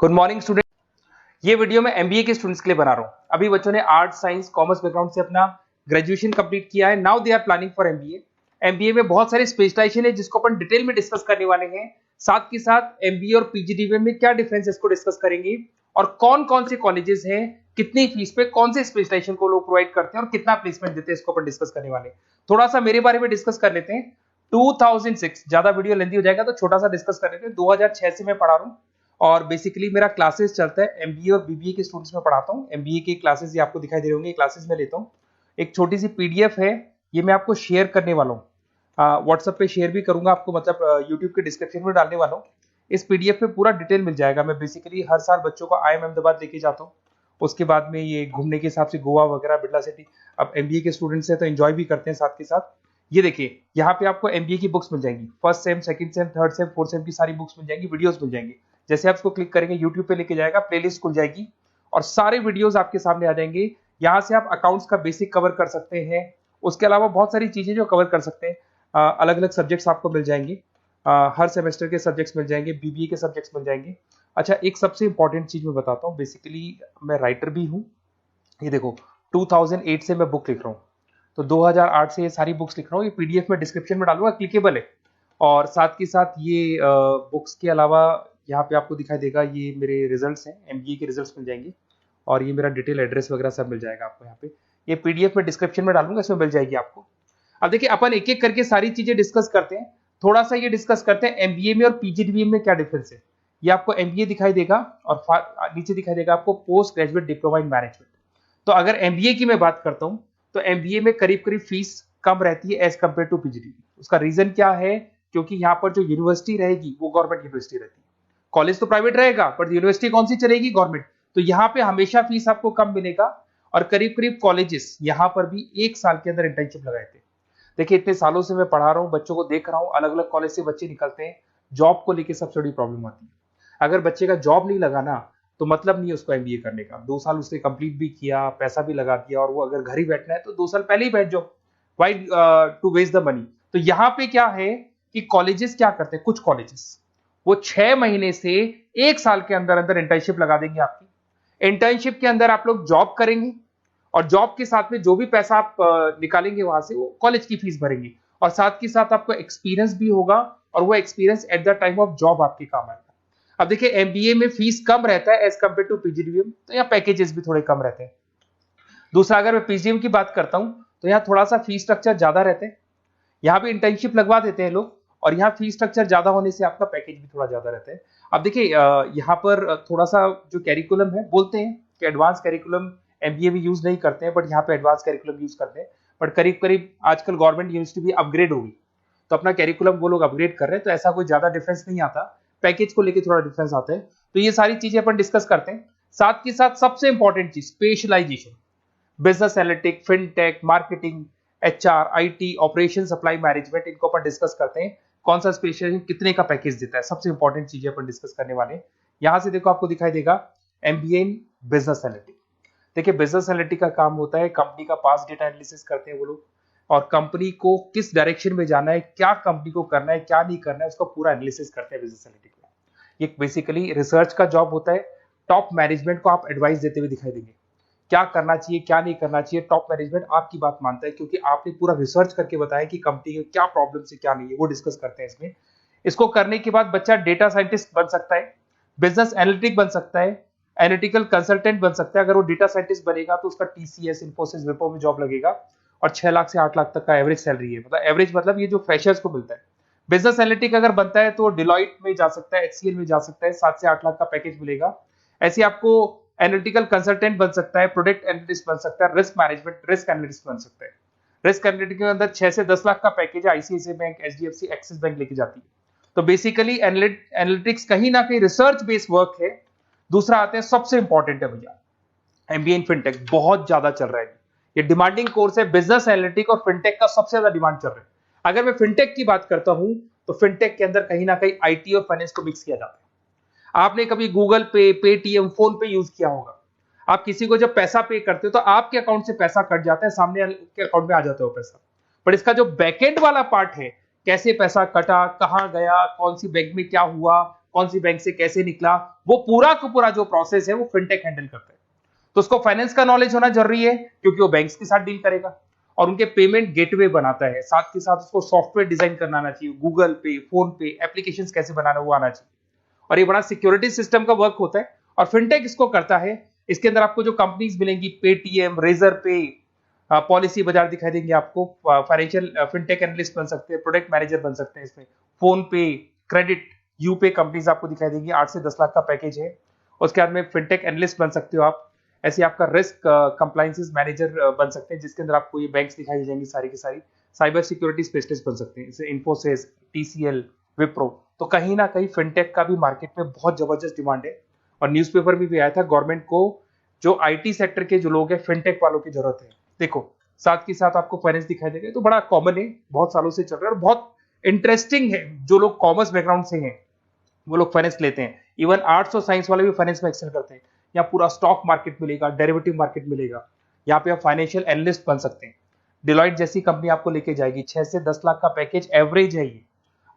Good morning student. ये video मैं MBA के स्टूडेंट्स के लिए बना रहा हूँ। अभी बच्चों ने आर्ट्स साइंस कॉमर्स बैकग्राउंड से अपना ग्रेजुएशन कंप्लीट किया है। Now they are planning for MBA. MBA में बहुत सारे स्पेशलाइजेशन है जिसको अपन डिटेल में डिस्कस करने वाले हैं। साथ के साथ एमबीए और पीजीडीबीएम में क्या डिफरेंस है इसको डिस्कस करेंगे, और कौन कौन से कॉलेजेस हैं, कितनी फीस पे कौन से स्पेशलाइजेशन को लोग प्रोवाइड करते हैं और कितना प्लेसमेंट देते हैं, इसको अपन डिस्कस करने वाले हैं। थोड़ा सा मेरे बारे में डिस्कस कर लेते हैं। 2006, ज्यादा वीडियो लेंथी हो जाएगा तो छोटा सा डिस्कस कर लेते हैं। 2006 से मैं पढ़ा रहा हूँ और बेसिकली मेरा क्लासेस चलता है एमबीए और बीबीए के स्टूडेंट्स में पढ़ाता हूँ। एमबीए के क्लासेस ये आपको दिखाई दे रहे होंगे, क्लासेस में लेता हूँ। एक छोटी सी पीडीएफ है, ये मैं आपको शेयर करने वाला हूँ, व्हाट्सएप पे शेयर भी करूंगा आपको, मतलब यूट्यूब के डिस्क्रिप्शन में डालने वाला हूँ। इस पीडीएफ पे पूरा डिटेल मिल जाएगा। मैं बेसिकली हर साल बच्चों को IIM अहमदाबाद लेके जाता हूँ। उसके बाद में ये घूमने के हिसाब से गोवा वगैरह, बिरला सिटी। अब एमबीए के स्टूडेंट्स हैं तो एंजॉय भी करते हैं साथ के साथ। ये देखिए, यहाँ पे आपको एमबीए की बुक्स मिल जाएंगी, first sem, second same, third same, fourth same की सारी बुक्स मिल जाएंगी, वीडियोस मिल जाएंगी। जैसे आप इसको क्लिक करेंगे यूट्यूब पे लेके जाएगा, प्लेलिस्ट खुल जाएगी और सारे वीडियोस आपके सामने आ जाएंगे। यहाँ से आप अकाउंट्स का बेसिक कवर कर सकते हैं। उसके अलावा बहुत सारी चीजें जो कवर कर सकते हैं, अलग अलग सब्जेक्ट्स आपको मिल जाएंगे। हर सेमेस्टर के सब्जेक्ट्स मिल जाएंगे, बीबीए के सब्जेक्ट्स मिल जाएंगे। अच्छा, एक सबसे इंपॉर्टेंट चीज मैं बताता हूँ। बेसिकली मैं राइटर भी हूँ। ये देखो, 2008 से मैं बुक लिख रहा हूँ, तो 2008 से ये सारी बुक्स लिख रहा हूँ। ये पीडीएफ में डिस्क्रिप्शन में डालूंगा, क्लिकेबल है। और साथ के साथ ये बुक्स के अलावा यहाँ पे आपको दिखाई देगा, ये मेरे रिजल्ट्स हैं, एमबीए के रिजल्ट्स मिल जाएंगे। और ये मेरा डिटेल एड्रेस वगैरह सब मिल जाएगा आपको यहाँ पे। ये पीडीएफ में डिस्क्रिप्शन में डालूंगा, इसमें मिल जाएगी आपको। अब देखिए, अपन एक एक करके सारी चीजें डिस्कस करते हैं। थोड़ा सा ये डिस्कस करते हैं एमबीए में और पीजीडीबीएम में क्या डिफरेंस है। ये आपको एमबीए दिखाई देगा और नीचे दिखाई देगा आपको post graduate diploma in management. तो अगर एमबीए की मैं बात करता हूँ तो एमबीए में करीब करीब फीस कम रहती है एज कंपेयर टू पीजीडीबीएम। उसका रीजन क्या है? क्योंकि यहाँ पर जो यूनिवर्सिटी रहेगी वो गवर्नमेंट यूनिवर्सिटी रहती है। कॉलेज तो प्राइवेट रहेगा पर यूनिवर्सिटी कौन सी चलेगी? गवर्नमेंट। तो यहाँ पे हमेशा फीस आपको कम मिलेगा। और करीब करीब कॉलेजेस यहाँ पर भी 1 साल के अंदर इंटर्नशिप लगाए थे। देखिए, इतने सालों से मैं पढ़ा रहा हूँ, बच्चों को देख रहा हूँ, अलग अलग कॉलेज से बच्चे निकलते हैं, जॉब को लेकर सबसे बड़ी प्रॉब्लम आती है। अगर बच्चे का जॉब नहीं लगा ना, तो मतलब नहीं है उसको एमबीए करने का। 2 साल उसने कंप्लीट भी किया, पैसा भी लगा दिया, और वो अगर घर ही बैठना है तो 2 साल पहले ही बैठ जाओ। Why to waste the money. तो यहाँ पे क्या है कि कॉलेजेस क्या करते हैं, कुछ कॉलेजेस वो 6 महीने से 1 साल के अंदर अंदर इंटर्नशिप लगा देंगे आपकी। इंटर्नशिप के अंदर आप लोग जॉब करेंगे और जॉब के साथ में जो भी पैसा आप निकालेंगे वहां से, वो कॉलेज की फीस भरेंगे। और साथ के साथ आपको एक्सपीरियंस भी होगा, और वो experience at the time of job आपके काम आएगा। अब देखिए, एमबीए में फीस कम रहता है एज कंपेयर टू पीजीडीबीएम, तो यहाँ पैकेजेस भी थोड़े कम रहते हैं। दूसरा, अगर मैं पीजीडीबीएम की बात करता हूं तो यहाँ थोड़ा सा फीस स्ट्रक्चर ज्यादा रहते हैं। यहाँ भी इंटर्नशिप लगवा देते हैं लोग, और यहाँ फीस स्ट्रक्चर ज्यादा होने से आपका पैकेज भी थोड़ा ज्यादा रहता है। अब देखिए, यहाँ पर थोड़ा सा जो कैरिकुलम है, बोलते हैं कि एडवांस कैरिकुलम एमबीए भी यूज नहीं करते हैं, बट यहाँ पे एडवांस कैरिकुलम यूज करते हैं। बट करीब करीब आजकल गवर्नमेंट यूनिवर्सिटी भी अपग्रेड होगी, तो अपना कैरिकुलम वो लोग अपग्रेड कर रहे हैं, तो ऐसा कोई ज्यादा डिफरेंस नहीं आता। पैकेज को लेकर थोड़ा डिफरेंस आता है। तो ये सारी चीजें अपन डिस्कस करते हैं। साथ के साथ सबसे इंपॉर्टेंट चीज, specialisation, business analytic, fintech, marketing, HR, IT, operation, supply management, इनको अपन डिस्कस करते हैं। कौन सा स्पेशलाइजेशन कितने का पैकेज देता है, सबसे इंपॉर्टेंट चीजें अपन डिस्कस करने वाले हैं। यहां से देखो, आपको दिखाई देगा एमबीए इन बिजनेस एनालिटिक। देखिए, बिजनेस एनालिटिक का काम होता है, कंपनी का पास डेटा एनालिसिस करते हैं वो लोग, और कंपनी को किस डायरेक्शन में जाना है, क्या कंपनी को करना है, क्या नहीं करना है, उसका पूरा एनालिसिस करते हैं बिजनेस एनालिटिक में। ये बेसिकली रिसर्च का जॉब होता है। टॉप मैनेजमेंट को आप एडवाइस देते हुए दिखाई देंगे, क्या करना चाहिए, क्या नहीं करना चाहिए। टॉप मैनेजमेंट आपकी बात मानता है, क्योंकि आपने पूरा रिसर्च करके बताया कि कंपनी में क्या प्रॉब्लम है, क्या नहीं है, वो डिस्कस करते हैं इसमें। इसको करने के बाद बच्चा डेटा साइंटिस्ट बन सकता है, बिजनेस एनालिटिक बन सकता है, एनालिटिकल कंसल्टेंट बन सकता है। अगर वो डेटा साइंटिस्ट बनेगा तो उसका टीसीएस, इन्फोसिस, विप्रो में जॉब लगेगा, और 6 लाख से 8 लाख तक का एवरेज सैलरी है। मतलब एवरेज मतलब ये जो फ्रेशर्स को मिलता है। बिजनेस एनालिटिक अगर बनता है तो डिलॉइट में जा सकता है, एचसीएल में जा सकता है, 7 से 8 लाख का पैकेज मिलेगा। ऐसे आपको एनालिटिकल कंसल्टेंट बन सकता है, प्रोडक्ट एनालिस्ट बन सकता है, रिस्क मैनेजमेंट, रिस्क एनालिस्ट बन सकता है। रिस्क एनालिटिक के अंदर 6 से 10 लाख का पैकेज है, ICICI bank, HDFC, axis bank लेके जाती है। तो बेसिकली एनालिटिक्स कहीं ना कहीं रिसर्च बेस्ड वर्क है। दूसरा आते हैं, सबसे इंपॉर्टेंट है भैया, एमबीए इन फिनटेक बहुत ज्यादा चल रहा है। ये डिमांडिंग कोर्स है। बिजनेस एनालिटिक और फिनटेक का सबसे ज्यादा डिमांड चल रहा है। अगर मैं फिनटेक की बात करता हूं तो फिनटेक के अंदर कहीं ना कहीं आईटी और फाइनेंस को मिक्स किया जाता है। आपने कभी गूगल पे, पेटीएम, फोन पे यूज किया होगा। आप किसी को जब पैसा पे करते हो तो आपके अकाउंट से पैसा कट जाता है, सामने के अकाउंट में आ जाता है वो पैसा। पर इसका जो बैकएंड वाला पार्ट है, कैसे पैसा कटा, कहां गया, कौन सी बैंक में क्या हुआ, कौन सी बैंक से कैसे निकला, वो पूरा का पूरा जो प्रोसेस है वो फिनटेक हैंडल करता है। तो उसको फाइनेंस का नॉलेज होना जरूरी है क्योंकि वो बैंक्स के साथ डील करेगा और उनके पेमेंट गेटवे बनाता है। साथ के साथ उसको सॉफ्टवेयर डिजाइन करना आना चाहिए, गूगल पे, फोन पे, एप्लीकेशंस कैसे बनाना वो आना चाहिए। और ये बड़ा सिक्योरिटी सिस्टम का वर्क होता है और फिनटेक इसको करता है। इसके अंदर आपको जो कंपनीज मिलेंगी, पेटीएम, रेजर पे, पॉलिसी बाजार दिखाई देंगे आपको, फाइनेंशियल फिनटेक एनालिस्ट बन सकते हैं, प्रोडक्ट मैनेजर बन सकते हैं इसमें, फोन पे, क्रेडिट, यूपे कंपनीज आपको दिखाई देंगी। 8 से 10 लाख का पैकेज है। उसके बाद में फिनटेक एनालिस्ट बन सकते हो आप। ऐसे आपका रिस्क कंप्लायंसेस मैनेजर बन सकते हैं जिसके अंदर आपको ये बैंक्स दिखाई दे जाएंगी सारी की सारी। साइबर सिक्योरिटी स्पेशलिस्ट बन सकते हैं, जैसे इन्फोसिस, टीसीएल, विप्रो। तो कहीं ना कहीं फिनटेक का भी मार्केट में बहुत जबरदस्त डिमांड है और न्यूज़पेपर में भी आया था गवर्नमेंट को जो आईटी सेक्टर के जो लोग हैं फिनटेक वालों की जरूरत है। देखो साथ के साथ आपको फाइनेंस दिखाई देगा, तो बड़ा कॉमन है, बहुत सालों से चल रहा है और बहुत इंटरेस्टिंग है। जो लोग कॉमर्स बैकग्राउंड से हैं वो लोग फाइनेंस लेते हैं। इवन आर्ट्स और साइंस वाले भी फाइनेंस में एक्सेल करते हैं। यहाँ पूरा स्टॉक मार्केट मिलेगा, डेरिवेटिव मार्केट मिलेगा। यहाँ पे आप फाइनेंशियल एनालिस्ट बन सकते हैं। डिलॉयट जैसी कंपनी आपको लेके जाएगी। 6 से 10 लाख का पैकेज एवरेज है ये,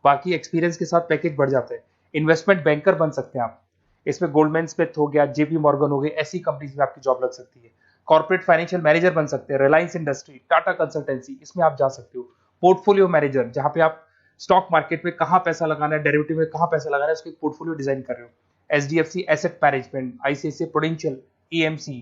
बाकी एक्सपीरियंस के साथ पैकेज बढ़ जाता है। इन्वेस्टमेंट बैंकर बन सकते हैं आप, इसमें गोल्डमैन स्मिथ हो गया, जेपी मॉर्गन हो गए, ऐसी कंपनीज में आपकी जॉब लग सकती है। कॉर्पोरेट फाइनेंशियल मैनेजर बन सकते हैं, रिलायंस इंडस्ट्री, टाटा कंसल्टेंसी, इसमें आप जा सकते हो। पोर्टफोलियो मैनेजर, जहां पे आप स्टॉक मार्केट में कहां पैसा लगाना है, डेरिवेटिव में कहां पैसा लगाना है, उसको एक पोर्टफोलियो डिजाइन कर रहे हो। HDFC asset management, ICICI prudential, AMC,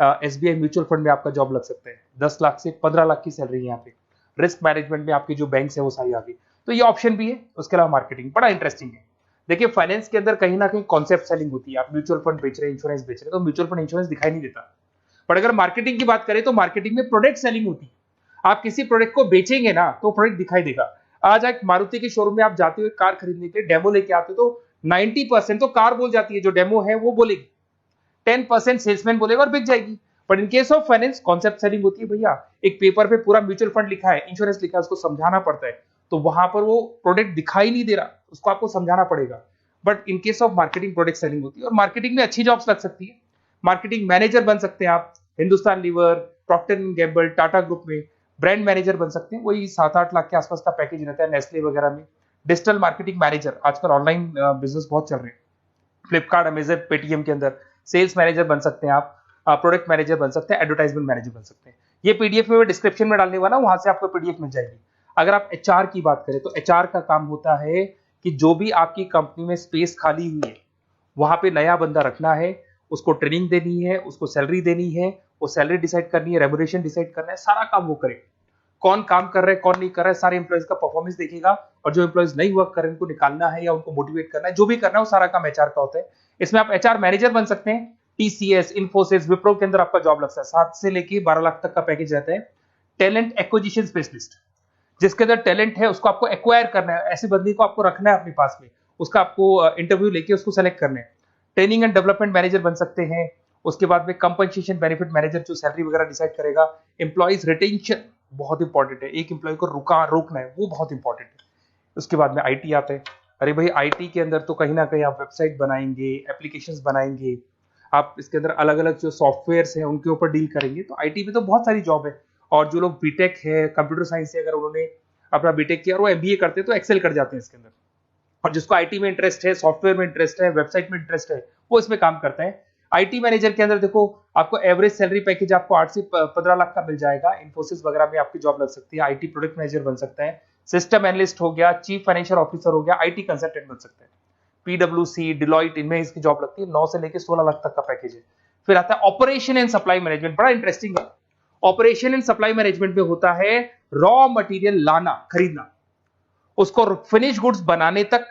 SBI mutual fund में आपका जॉब लग सकता है। 10 लाख से 15 लाख की सैलरी है यहाँ पे। रिस्क मैनेजमेंट में आपकी जो बैंक्स है वो सारी आ गई। तो ये ऑप्शन भी है। उसके अलावा मार्केटिंग बड़ा इंटरेस्टिंग है। देखिए फाइनेंस के अंदर कहीं ना कहीं कॉन्सेप्ट सेलिंग होती है। आप म्यूचुअल फंड बेच रहे हैं, इंश्योरेंस बेच रहे हैं, तो म्यूचुअल फंड इंश्योरेंस दिखाई नहीं देता। पर अगर मार्केटिंग की बात करें तो मार्केटिंग में प्रोडक्ट सेलिंग होती है। आप किसी प्रोडक्ट को बेचेंगे ना तो प्रोडक्ट दिखाई देगा। आज एक मारुति के शोरूम में आप जाते हुए कार खरीदने के लिए डेमो लेके आते हो तो 90% तो कार बोल जाती है, जो डेमो है वो बोलेगी, 10% सेल्समैन बोलेगा और बिक जाएगी। But in case of finance concept selling होती है। भैया एक पेपर पे पूरा म्यूचुअल फंड लिखा है, इंश्योरेंस लिखा है, उसको समझाना पड़ता है। तो वहां पर वो प्रोडक्ट दिखाई नहीं दे रहा, उसको आपको समझाना पड़ेगा। But in case of marketing product selling होती है और मार्केटिंग में अच्छी जॉब्स लग सकती है। मार्केटिंग मैनेजर बन सकते हैं आप, Hindustan Lever, Procter and Gamble, Tata group में ब्रांड मैनेजर बन सकते हैं। वही 7-8 लाख के आसपास का पैकेज रहता है, नेस्ले वगैरह में। डिजिटल मार्केटिंग मैनेजर, आजकल ऑनलाइन बिजनेस बहुत चल रहे हैं, फ्लिपकार्ट, अमेजन, पेटीएम के अंदर सेल्स मैनेजर बन सकते हैं आप, प्रोडक्ट मैनेजर बन सकते हैं, एडवर्टाइजमेंट मैनेजर बन सकते हैं। ये पीडीएफ में डिस्क्रिप्शन में डालने वाला, वहां से आपको पीडीएफ मिल जाएगी। अगर आप एचआर की बात करें तो एचआर का काम होता है कि जो भी आपकी कंपनी में स्पेस खाली हुई है वहां पे नया बंदा रखना है, उसको ट्रेनिंग देनी है, उसको सैलरी देनी है, वो सैलरी डिसाइड करनी है, रेम्यूनरेशन डिसाइड करना है, सारा काम वो करे। कौन काम कर रहा है, कौन नहीं कर रहा है, सारे एम्प्लॉइज का परफॉर्मेंस देखेगा और जो एम्प्लॉइज नहीं वर्क कर रहे हैं उनको निकालना है या उनको मोटिवेट करना है, जो भी करना है वो सारा काम एचआर का होता है। इसमें आप एचआर मैनेजर बन सकते हैं। टीसीएस, इन्फोसिस, विप्रो के अंदर आपका जॉब लगता है। 7 से लेके 12 लाख तक का पैकेज रहता है। टैलेंट एक्विजिशन स्पेशलिस्ट, जिसके अंदर टैलेंट है उसको आपको एक्वायर करना है, ऐसे बंदी को आपको रखना है अपने पास में, उसका आपको इंटरव्यू लेके उसको सेलेक्ट करना है। ट्रेनिंग एंड डेवलपमेंट मैनेजर बन सकते हैं। उसके बाद में कंपनसेशन बेनिफिट मैनेजर, जो सैलरी वगैरह डिसाइड करेगा। एम्प्लॉइज रिटेंशन बहुत इंपॉर्टेंट है, एक एम्प्लॉय को रोकना है, वो बहुत इंपॉर्टेंट है। उसके बाद में आईटी आता है। अरे भाई आईटी के अंदर तो कहीं ना कहीं आप वेबसाइट बनाएंगे, एप्लीकेशंस बनाएंगे, आप इसके अंदर अलग अलग जो सॉफ्टवेयर्स हैं उनके ऊपर डील करेंगे। तो आईटी में तो बहुत सारी जॉब है। और जो लोग बीटेक है, कंप्यूटर साइंस से अगर उन्होंने अपना बीटेक किया और वो एमबीए करते हैं तो एक्सेल कर जाते हैं इसके अंदर। और जिसको आईटी में इंटरेस्ट है, सॉफ्टवेयर में इंटरेस्ट है, वेबसाइट में इंटरेस्ट है, वो इसमें काम करता है। आईटी मैनेजर के अंदर देखो आपको एवरेज सैलरी पैकेज आपको 8 से 15 लाख का मिल जाएगा। इन्फोसिस वगैरह में आपकी जॉब लग सकती है। आईटी प्रोडक्ट मैनेजर बन सकता है, सिस्टम एनालिस्ट हो गया, चीफ फाइनेंशियल ऑफिसर हो गया, आईटी कंसल्टेंट बन सकते हैं। पीडब्ल्यूसी, डिलॉयट, इनमें इसकी जॉब लगती है। 9 से लेकर 16 लाख तक का पैकेज है। फिर आता है ऑपरेशन एंड सप्लाई मैनेजमेंट, बड़ा इंटरेस्टिंग है। ऑपरेशन एंड सप्लाई मैनेजमेंट में होता है रॉ मटेरियल लाना, खरीदना, उसको फिनिश गुड्स बनाने तक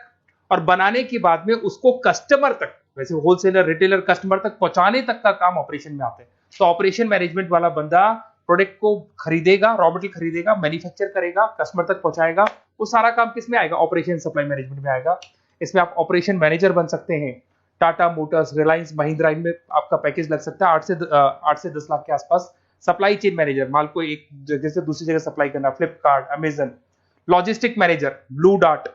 और बनाने के बाद में उसको कस्टमर तक, वैसे होलसेलर, रिटेलर, कस्टमर तक पहुंचाने तक का काम ऑपरेशन में आता है। तो ऑपरेशन मैनेजमेंट वाला बंदा प्रोडक्ट को खरीदेगा, रॉ मटेरियल खरीदेगा, मैन्युफैक्चर करेगा, कस्टमर तक पहुंचाएगा, वो सारा काम किस में आएगा, ऑपरेशन सप्लाई मैनेजमेंट में आएगा। इसमें आप ऑपरेशन मैनेजर बन सकते हैं। टाटा मोटर्स, रिलायंस, महिंद्रा, इनमें आपका पैकेज लग सकता है 8 से 10 लाख के आसपास। सप्लाई चेन मैनेजर, माल को एक जगह से दूसरी जगह सप्लाई करना, Flipkart, Amazon. Logistic manager, blue dart,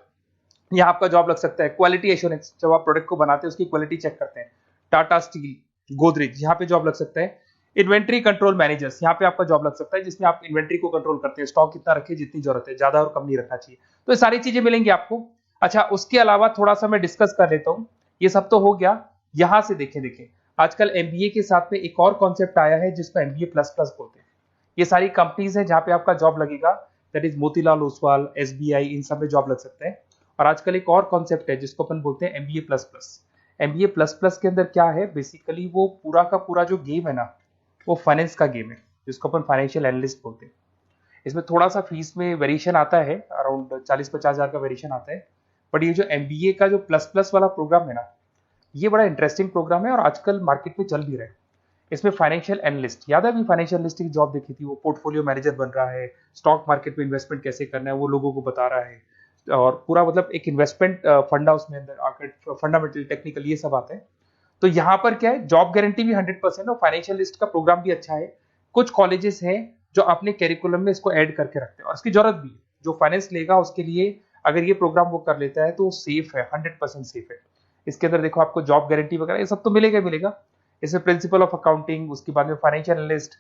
यहाँ आपका जॉब लग सकता है। क्वालिटी एश्योरेंस, जब आप प्रोडक्ट को बनाते हैं उसकी क्वालिटी चेक करते हैं, टाटा स्टील, गोदरेज, यहाँ पे जॉब लग सकता है। इन्वेंट्री कंट्रोल मैनेजर्स, यहाँ पे आपका जॉब लग सकता है, जिसमें आप इन्वेंट्री को कंट्रोल करते हैं, स्टॉक कितना रखे, जितनी जरूरत है, ज्यादा और कम नहीं रखना चाहिए। तो ये सारी चीजें मिलेंगी आपको। अच्छा, उसके अलावा थोड़ा सा मैं डिस्कस कर लेता हूँ। ये सब तो हो गया। यहाँ से देखें आजकल एमबीए के साथ में एक और कॉन्सेप्ट आया है जिसको एमबीए प्लस प्लस बोलते हैं। ये सारी कंपनीज हैं जहाँ पे आपका जॉब लगेगा, that is Motilal Oswal, SBI, इन सब में जॉब लग सकता है। और आजकल एक और कॉन्सेप्ट है जिसको अपन बोलते हैं MBA plus plus. MBA plus plus के अंदर क्या है, बेसिकली वो पूरा का पूरा जो गेम है ना, वो फाइनेंस का गेम है, जिसको अपन फाइनेंशियल एनालिस्ट बोलते हैं। इसमें थोड़ा सा फीस में वेरिएशन आता है, अराउंड 40-50 हज़ार का वेरिएशन आता है। बट ये जो एमबीए का जो प्लस प्लस वाला प्रोग्राम है ना, ये बड़ा इंटरेस्टिंग प्रोग्राम है और आजकल मार्केट में चल भी रहा है। इसमें फाइनेंशियल एनालिस्ट, याद है अभी फाइनेंशियल एनालिस्ट की जॉब देखी थी, वो पोर्टफोलियो मैनेजर बन रहा है, स्टॉक मार्केट में इन्वेस्टमेंट कैसे करना है वो लोगों को बता रहा है, और पूरा मतलब एक इन्वेस्टमेंट फंडा उसमें अंदर आकर फंडामेंटल टेक्निकल ये सब आता है। तो यहाँ पर क्या है, जॉब गारंटी भी 100% और फाइनेंशियल लिस्ट का प्रोग्राम भी अच्छा है। कुछ कॉलेजेस हैं जो अपने कैरिकुलम में इसको ऐड करके रखते हैं और इसकी जरूरत भी है। जो फाइनेंस लेगा उसके लिए अगर ये प्रोग्राम वो कर लेता है तो सेफ है, 100% सेफ है। इसके अंदर देखो आपको जॉब गारंटी वगैरह ये सब तो मिलेगा ही मिलेगा। इसमें प्रिंसिपल ऑफ अकाउंटिंग, उसके बाद में financial analyst,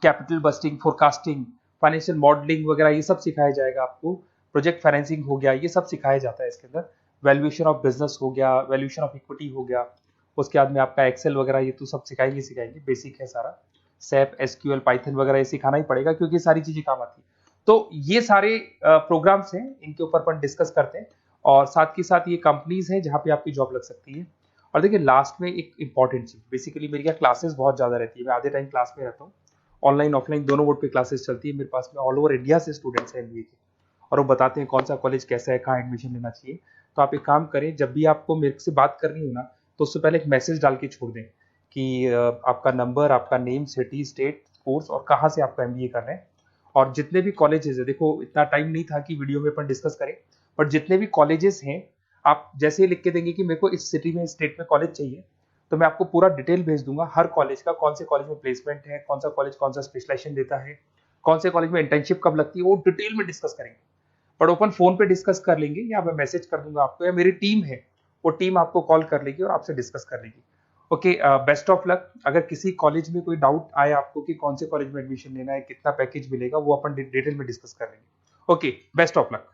capital budgeting, forecasting, financial modelling वगैरह ये सब सिखाया जाएगा आपको। प्रोजेक्ट फाइनेंसिंग हो गया, ये सब सिखाया जाता है इसके अंदर। वैल्यूएशन ऑफ बिजनेस हो गया, वैल्यूएशन ऑफ इक्विटी हो गया। उसके बाद में आपका एक्सेल वगैरह ये तो सब सिखाएंगे, बेसिक है सारा। सैप, एसक्यूएल, पाइथन वगैरह ये सिखाना ही पड़ेगा क्योंकि सारी चीजें काम आती है। तो ये सारे प्रोग्राम्स हैं, इनके ऊपर अपन डिस्कस करते हैं। और साथ के साथ ये कंपनीज हैं जहाँ पे आपकी जॉब लग सकती है। और देखिए लास्ट में एक इंपॉर्टेंट चीज, बेसिकली मेरी क्या क्लासेस बहुत ज्यादा रहती है, मैं आधे टाइम क्लास में रहता हूँ। ऑनलाइन ऑफलाइन दोनों मोड पे क्लासेस चलती है मेरे पास में। ऑल ओवर इंडिया से स्टूडेंट्स हैं एमबीए के, और वो बताते हैं कौन सा कॉलेज कैसा है, कहाँ एडमिशन लेना चाहिए। तो आप एक काम करें, जब भी आपको मेरे से बात करनी हो ना, तो उससे पहले एक मैसेज डाल के छोड़ दें कि आपका नंबर, आपका नेम, सिटी, स्टेट, कोर्स और कहाँ से आपका एमबीए कर रहे हैं। और जितने भी कॉलेजेस है, देखो इतना टाइम नहीं था कि वीडियो में अपन डिस्कस करें, बट जितने भी कॉलेजेस हैं आप जैसे ही लिख के देंगे कि मेरे को इस सिटी में, स्टेट में कॉलेज चाहिए, तो मैं आपको पूरा डिटेल भेज दूंगा हर कॉलेज का, कौन से कॉलेज में प्लेसमेंट है, कौन सा कॉलेज कौन सा स्पेशलाइजेशन देता है, कौन से कॉलेज में इंटर्नशिप कब लगती है, वो डिटेल में डिस्कस करेंगे। बट ओपन फोन पे डिस्कस कर लेंगे, या मैं मैसेज कर दूंगा आपको, या मेरी टीम है वो टीम आपको कॉल कर लेगी और आपसे डिस्कस कर लेगी। Okay, best of luck. अगर किसी कॉलेज में कोई डाउट आए आपको कि कौन से कॉलेज में एडमिशन लेना है, कितना पैकेज मिलेगा, वो अपन डिटेल में डिस्कस कर लेंगे। Okay, best of luck.